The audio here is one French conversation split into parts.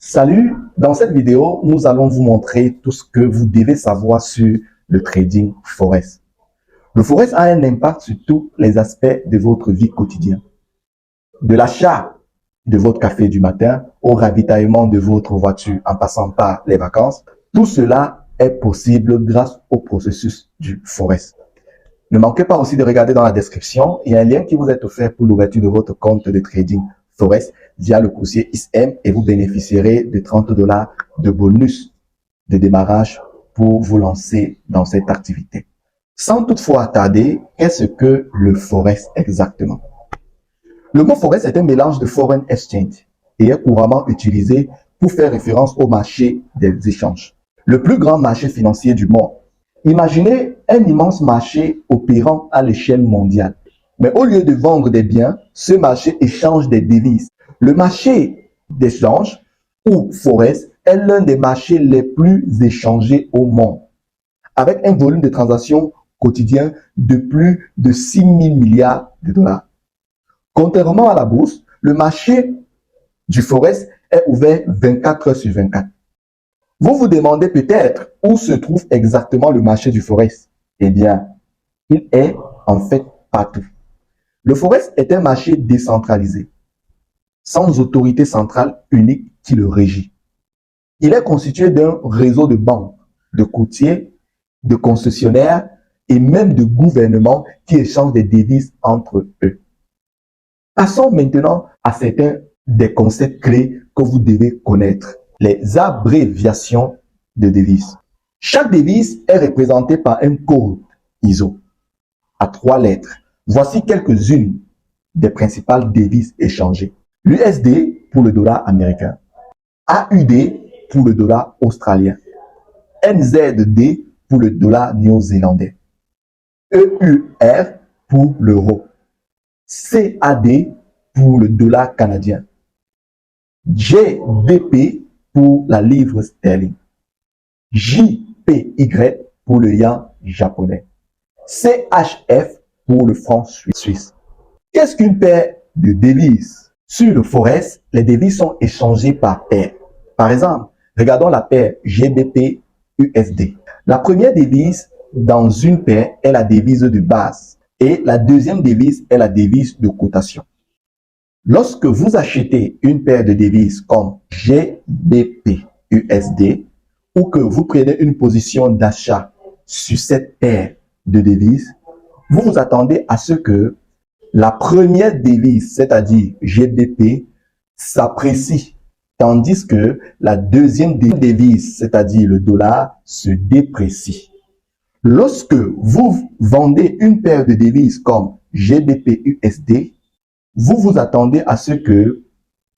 Salut, dans cette vidéo, nous allons vous montrer tout ce que vous devez savoir sur le trading Forex. Le Forex a un impact sur tous les aspects de votre vie quotidienne. De l'achat de votre café du matin au ravitaillement de votre voiture en passant par les vacances, tout cela est possible grâce au processus du Forex. Ne manquez pas aussi de regarder dans la description, il y a un lien qui vous est offert pour l'ouverture de votre compte de trading Forex via le coursier ISM et vous bénéficierez de 30 $ de bonus de démarrage pour vous lancer dans cette activité. Sans toutefois tarder, qu'est-ce que le Forex exactement? Le mot Forex est un mélange de Foreign Exchange et est couramment utilisé pour faire référence au marché des échanges, le plus grand marché financier du monde. Imaginez un immense marché opérant à l'échelle mondiale. Mais au lieu de vendre des biens, ce marché échange des devises. Le marché d'échange ou Forex est l'un des marchés les plus échangés au monde, avec un volume de transactions quotidien de plus de 6 000 milliards de dollars. Contrairement à la bourse, le marché du Forex est ouvert 24 heures sur 24. Vous vous demandez peut-être où se trouve exactement le marché du Forex. Eh bien, il est en fait partout. Le Forex est un marché décentralisé, sans autorité centrale unique qui le régit. Il est constitué d'un réseau de banques, de courtiers, de concessionnaires et même de gouvernements qui échangent des devises entre eux. Passons maintenant à certains des concepts clés que vous devez connaître. Les abréviations de devises. Chaque devise est représentée par un code ISO à 3 lettres. Voici quelques-unes des principales devises échangées. L'USD pour le dollar américain, AUD pour le dollar australien, NZD pour le dollar néo-zélandais, EUR pour l'euro, CAD pour le dollar canadien, GBP pour la livre sterling, JPY pour le yen japonais, CHF pour le franc suisse. Qu'est-ce qu'une paire de devises? Sur le Forex, les devises sont échangées par paire. Par exemple, regardons la paire GBP-USD. La première devise dans une paire est la devise de base et la deuxième devise est la devise de cotation. Lorsque vous achetez une paire de devises comme GBP-USD ou que vous prenez une position d'achat sur cette paire de devises, vous vous attendez à ce que la première devise, c'est-à-dire GBP, s'apprécie, tandis que la deuxième devise, c'est-à-dire le dollar, se déprécie. Lorsque vous vendez une paire de devises comme GBP-USD, vous vous attendez à ce que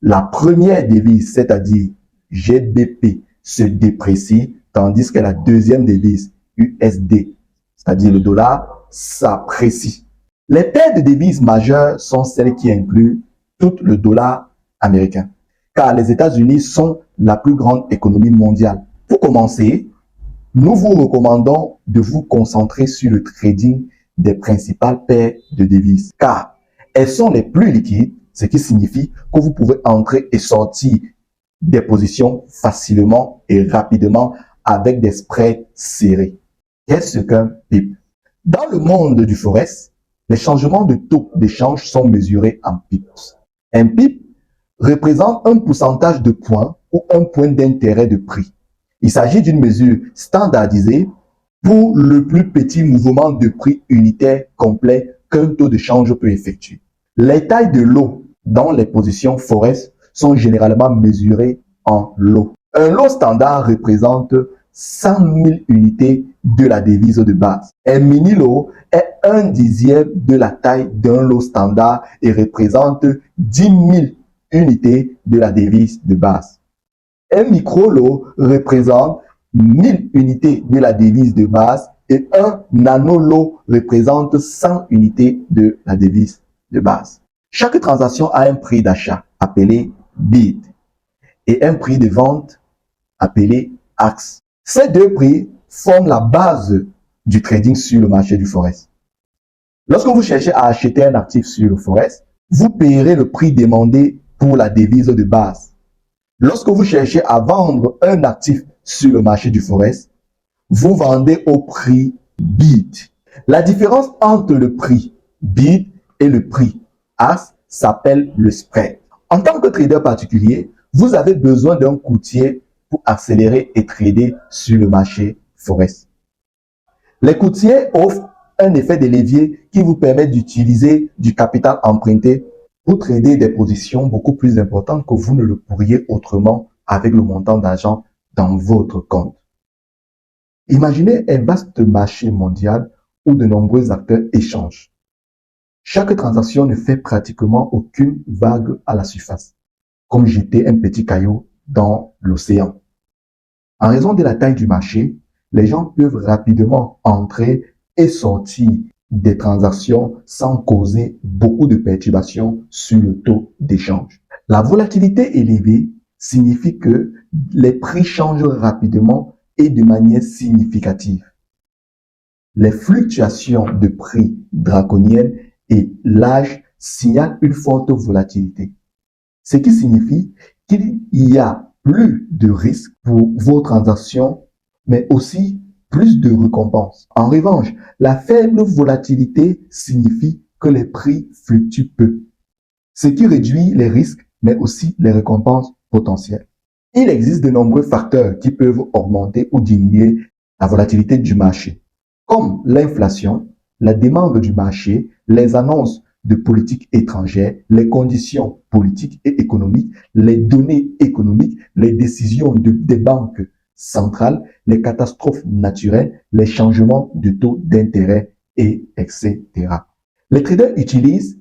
la première devise, c'est-à-dire GBP, se déprécie, tandis que la deuxième devise, USD, c'est-à-dire le dollar, s'apprécie. Les paires de devises majeures sont celles qui incluent tout le dollar américain, car les États-Unis sont la plus grande économie mondiale. Pour commencer, nous vous recommandons de vous concentrer sur le trading des principales paires de devises, car elles sont les plus liquides, ce qui signifie que vous pouvez entrer et sortir des positions facilement et rapidement avec des spreads serrés. Qu'est-ce qu'un PIB? Dans le monde du Forex, les changements de taux d'échange sont mesurés en pips. Un pip représente un pourcentage de points ou un point d'intérêt de prix. Il s'agit d'une mesure standardisée pour le plus petit mouvement de prix unitaire complet qu'un taux de change peut effectuer. Les tailles de lots dans les positions Forex sont généralement mesurées en lots. Un lot standard représente 100 000 unités de la devise de base. Un mini-lot est 1/10 de la taille d'un lot standard et représente 10 000 unités de la devise de base. Un micro-lot représente 1000 unités de la devise de base et un nano-lot représente 100 unités de la devise de base. Chaque transaction a un prix d'achat appelé bid et un prix de vente appelé ask. Ces deux prix forment la base du trading sur le marché du Forex. Lorsque vous cherchez à acheter un actif sur le Forex, vous payerez le prix demandé pour la devise de base. Lorsque vous cherchez à vendre un actif sur le marché du Forex, vous vendez au prix bid. La différence entre le prix bid et le prix ask s'appelle le spread. En tant que trader particulier, vous avez besoin d'un courtier pour accélérer et trader sur le marché Forex. Les courtiers offrent un effet de levier qui vous permet d'utiliser du capital emprunté pour trader des positions beaucoup plus importantes que vous ne le pourriez autrement avec le montant d'argent dans votre compte. Imaginez un vaste marché mondial où de nombreux acteurs échangent. Chaque transaction ne fait pratiquement aucune vague à la surface, comme jeter un petit caillou dans l'océan. En raison de la taille du marché, les gens peuvent rapidement entrer et sortir des transactions sans causer beaucoup de perturbations sur le taux d'échange. La volatilité élevée signifie que les prix changent rapidement et de manière significative. Les fluctuations de prix draconiennes et larges signalent une forte volatilité, ce qui signifie qu'il y a plus de risques pour vos transactions, mais aussi plus de récompenses. En revanche, la faible volatilité signifie que les prix fluctuent peu, ce qui réduit les risques, mais aussi les récompenses potentielles. Il existe de nombreux facteurs qui peuvent augmenter ou diminuer la volatilité du marché, comme l'inflation, la demande du marché, les annonces de politique étrangère, les conditions politiques et économiques, les données économiques, les décisions des banques centrales, les catastrophes naturelles, les changements de taux d'intérêt, et etc. Les traders utilisent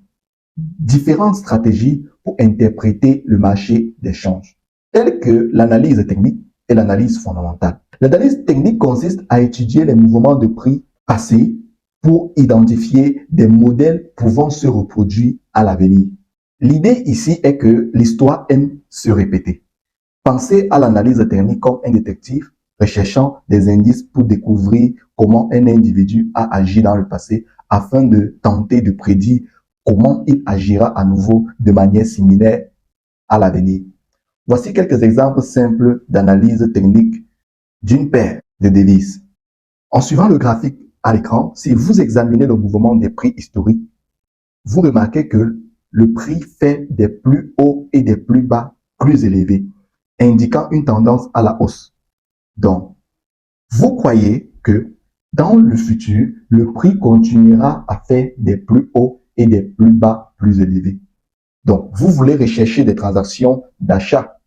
différentes stratégies pour interpréter le marché des changes, telles que l'analyse technique et l'analyse fondamentale. L'analyse technique consiste à étudier les mouvements de prix passés pour identifier des modèles pouvant se reproduire à l'avenir. L'idée ici est que l'histoire aime se répéter. Pensez à l'analyse technique comme un détective recherchant des indices pour découvrir comment un individu a agi dans le passé afin de tenter de prédire comment il agira à nouveau de manière similaire à l'avenir. Voici quelques exemples simples d'analyse technique d'une paire de devises. En suivant le graphique à l'écran, si vous examinez le mouvement des prix historiques, vous remarquez que le prix fait des plus hauts et des plus bas plus élevés, indiquant une tendance à la hausse. Donc, vous croyez que dans le futur, le prix continuera à faire des plus hauts et des plus bas plus élevés. Donc, vous voulez rechercher des transactions d'achat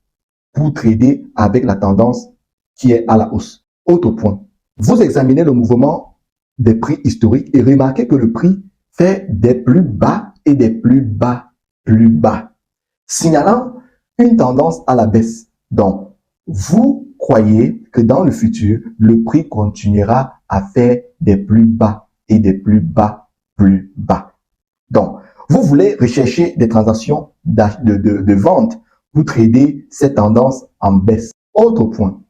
pour trader avec la tendance qui est à la hausse. Autre point, vous examinez le mouvement des prix historiques et remarquez que le prix fait des plus bas et des plus bas, signalant une tendance à la baisse. Donc, vous croyez que dans le futur, le prix continuera à faire des plus bas et des plus bas. Donc, vous voulez rechercher des transactions de vente pour trader cette tendance en baisse. Autre point,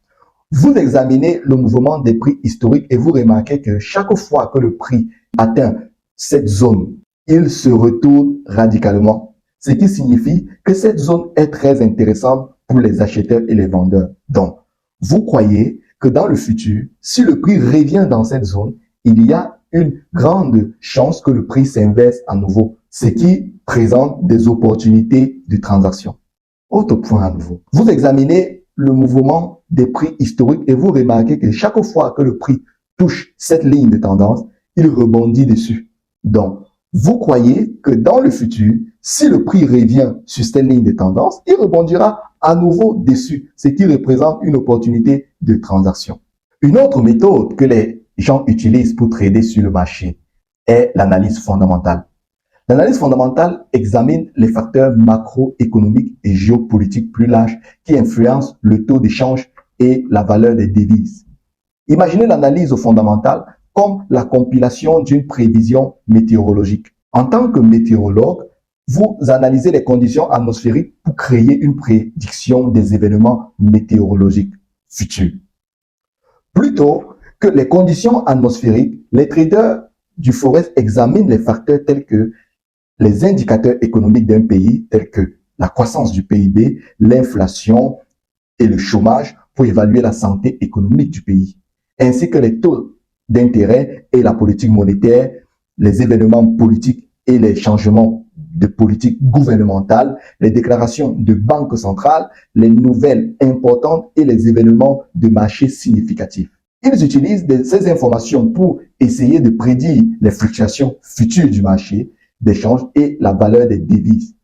vous examinez le mouvement des prix historiques et vous remarquez que chaque fois que le prix atteint cette zone, il se retourne radicalement, ce qui signifie que cette zone est très intéressante pour les acheteurs et les vendeurs. Donc, vous croyez que dans le futur, si le prix revient dans cette zone, il y a une grande chance que le prix s'inverse à nouveau, ce qui présente des opportunités de transaction. Autre point à nouveau. Vous examinez le mouvement des prix historiques et vous remarquez que chaque fois que le prix touche cette ligne de tendance, il rebondit dessus. Donc, vous croyez que dans le futur, si le prix revient sur cette ligne de tendance, il rebondira à nouveau dessus, ce qui représente une opportunité de transaction. Une autre méthode que les gens utilisent pour trader sur le marché est l'analyse fondamentale. L'analyse fondamentale examine les facteurs macroéconomiques et géopolitiques plus larges qui influencent le taux d'échange et la valeur des devises. Imaginez l'analyse fondamentale comme la compilation d'une prévision météorologique. En tant que météorologue, vous analysez les conditions atmosphériques pour créer une prédiction des événements météorologiques futurs. Plutôt que les conditions atmosphériques, les traders du Forex examinent les facteurs tels que les indicateurs économiques d'un pays, tels que la croissance du PIB, l'inflation, et le chômage pour évaluer la santé économique du pays, ainsi que les taux d'intérêt et la politique monétaire, les événements politiques et les changements de politique gouvernementale, les déclarations de banque centrale, les nouvelles importantes et les événements de marché significatifs. Ils utilisent ces informations pour essayer de prédire les fluctuations futures du marché d'échange et la valeur des devises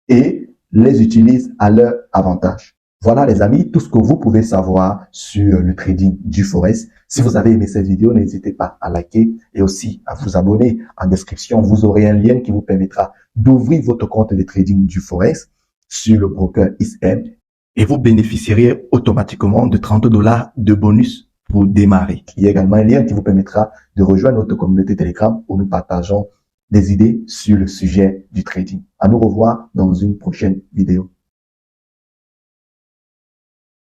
et les utilisent à leur avantage. Voilà les amis, tout ce que vous pouvez savoir sur le trading du Forex. Si vous avez aimé cette vidéo, n'hésitez pas à liker et aussi à vous abonner. En description, vous aurez un lien qui vous permettra d'ouvrir votre compte de trading du Forex sur le broker ISM et vous bénéficierez automatiquement de 30 $ de bonus pour démarrer. Il y a également un lien qui vous permettra de rejoindre notre communauté Telegram où nous partageons des idées sur le sujet du trading. À nous revoir dans une prochaine vidéo.